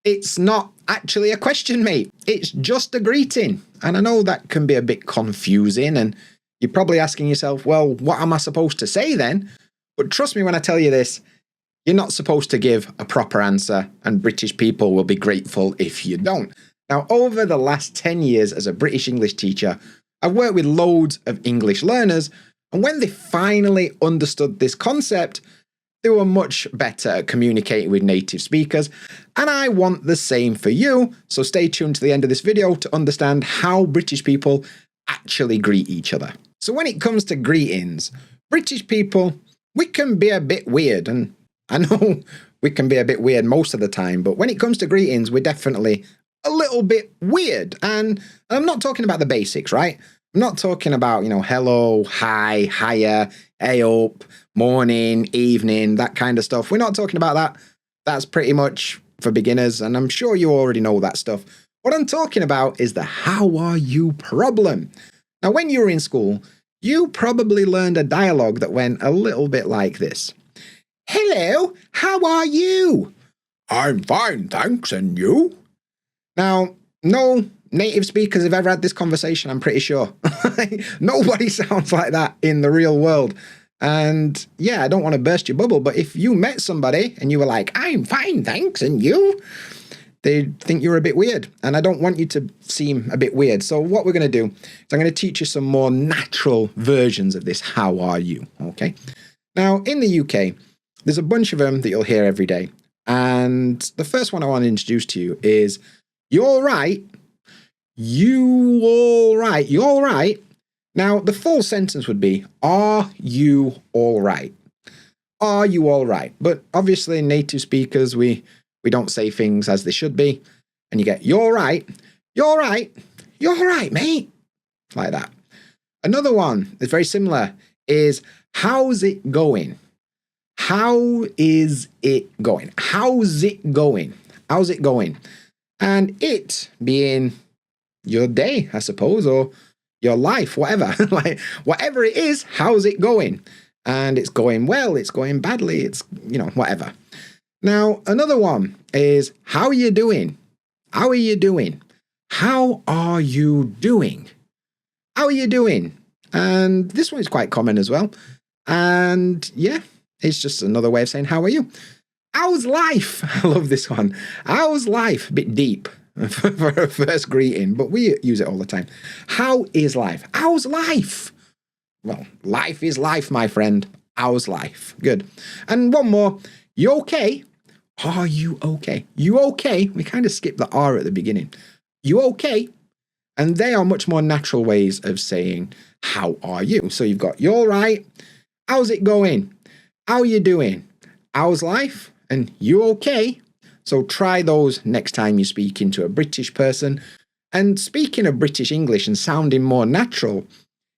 It's not actually a question, mate. It's just a greeting. And I know that can be a bit confusing, and you're probably asking yourself, well, what am I supposed to say then? But trust me when I tell you this, you're not supposed to give a proper answer, and British people will be grateful if you don't. Now, over the last 10 years as a British English teacher, I've worked with loads of English learners, and when they finally understood this concept, they were much better at communicating with native speakers, and I want the same for you, so stay tuned to the end of this video to understand how British people actually greet each other. So when it comes to greetings, British people, we can be a bit weird, and I know we can be a bit weird most of the time, but when it comes to greetings, we're definitely a little bit weird. And I'm not talking about the basics, right? I'm not talking about, hello, hi, hiya, hey up, morning, evening, that kind of stuff. We're not talking about that. That's pretty much for beginners, and I'm sure you already know that stuff. What I'm talking about is the how are you problem. Now, when you were in school, you probably learned a dialogue that went a little bit like this. Hello, how are you? I'm fine, thanks, and you? Now, no native speakers have ever had this conversation, I'm pretty sure. Nobody sounds like that in the real world. And yeah, I don't want to burst your bubble, but if you met somebody and you were like, I'm fine, thanks, and you? They'd think you're a bit weird, and I don't want you to seem a bit weird. So what we're going to do is I'm going to teach you some more natural versions of this how are you, okay? Now, in the UK, there's a bunch of them that you'll hear every day. And the first one I want to introduce to you is, you all right? You all right? You all right? Now, the full sentence would be, are you all right? Are you all right? But obviously, native speakers, we don't say things as they should be. And you get, you all right? You all right? You all right, mate? Like that. Another one that's very similar is, how's it going? How is it going? How's it going? How's it going? And it being your day, I suppose, or your life, whatever. Like, whatever it is, how's it going? And it's going well, it's going badly, it's, whatever. Now, another one is, how are you doing? How are you doing? How are you doing? How are you doing? And this one is quite common as well. And yeah, it's just another way of saying, how are you? How's life? I love this one. How's life? A bit deep for a first greeting, but we use it all the time. How is life? How's life? Well, life is life, my friend. How's life? Good. And one more. You okay? Are you okay? You okay? We kind of skip the R at the beginning. You okay? And they are much more natural ways of saying, how are you? So you've got, you all right? How's it going? How are you doing? How's life? And you okay? So try those next time you're speaking to a British person. And speaking of British English and sounding more natural,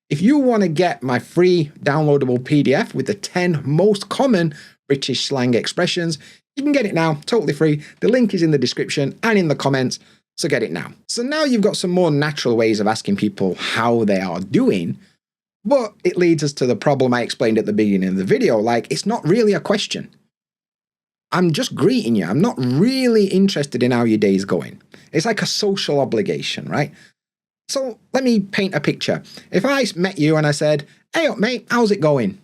if you want to get my free downloadable PDF with the 10 most common British slang expressions, you can get it now, totally free. The link is in the description and in the comments, so get it now. So now you've got some more natural ways of asking people how they are doing, but it leads us to the problem I explained at the beginning of the video, like it's not really a question. I'm just greeting you. I'm not really interested in how your day's going. It's like a social obligation, right? So let me paint a picture. If I met you and I said, hey up mate, how's it going?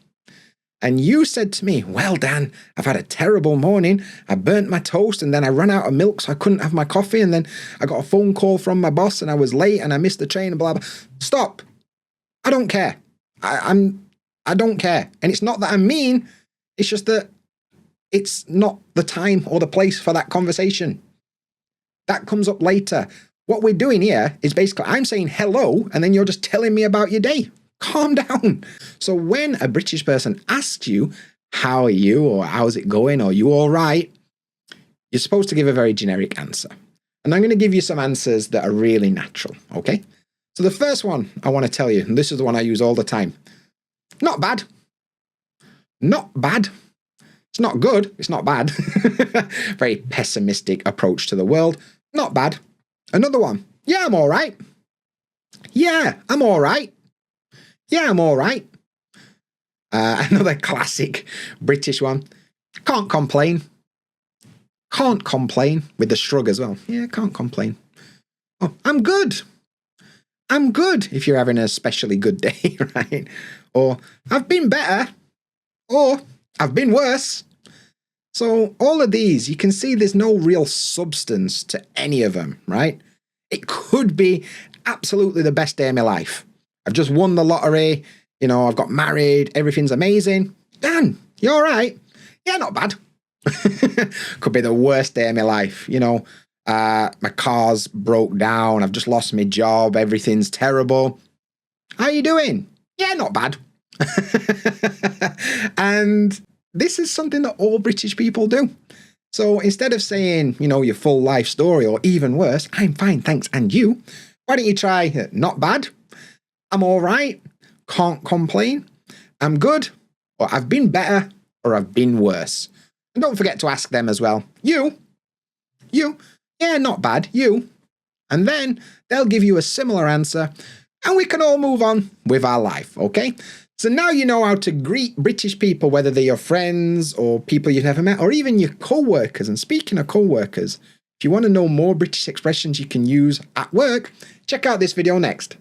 And you said to me, well Dan, I've had a terrible morning. I burnt my toast and then I ran out of milk so I couldn't have my coffee, and then I got a phone call from my boss and I was late and I missed the train and blah, blah. Stop. I don't care. I don't care. And it's not that I'm mean. It's just that it's not the time or the place for that conversation. That comes up later. What we're doing here is basically I'm saying hello and then you're just telling me about your day. Calm down. So when a British person asks you, how are you, or how's it going, or you all right, you're supposed to give a very generic answer. And I'm going to give you some answers that are really natural, okay? So the first one I want to tell you, and this is the one I use all the time. Not bad. Not bad. It's not good. It's not bad. Very pessimistic approach to the world. Not bad. Another one. Yeah, I'm all right. Yeah, I'm all right. Yeah, I'm all right. Another classic British one. Can't complain. can't complain with the shrug as well. Yeah, can't complain. Oh, I'm good. I'm good if you're having an especially good day, right? Or I've been better. Or I've been worse. So all of these, you can see there's no real substance to any of them, right? It could be absolutely the best day of my life. I've just won the lottery. You know, I've got married. Everything's amazing. Dan, you all right? Yeah, not bad. Could be the worst day of my life. You know, my car's broke down. I've just lost my job. Everything's terrible. How you doing? Yeah, not bad. And this is something that all British people do. So instead of saying, you know, your full life story, or even worse, I'm fine, thanks, and you, why don't you try not bad, I'm all right, can't complain, I'm good, or I've been better, or I've been worse. And don't forget to ask them as well, you, yeah, not bad, you. And then they'll give you a similar answer, and we can all move on with our life, okay? So now you know how to greet British people, whether they're your friends or people you've never met, or even your co-workers. And speaking of co-workers, if you want to know more British expressions you can use at work, check out this video next.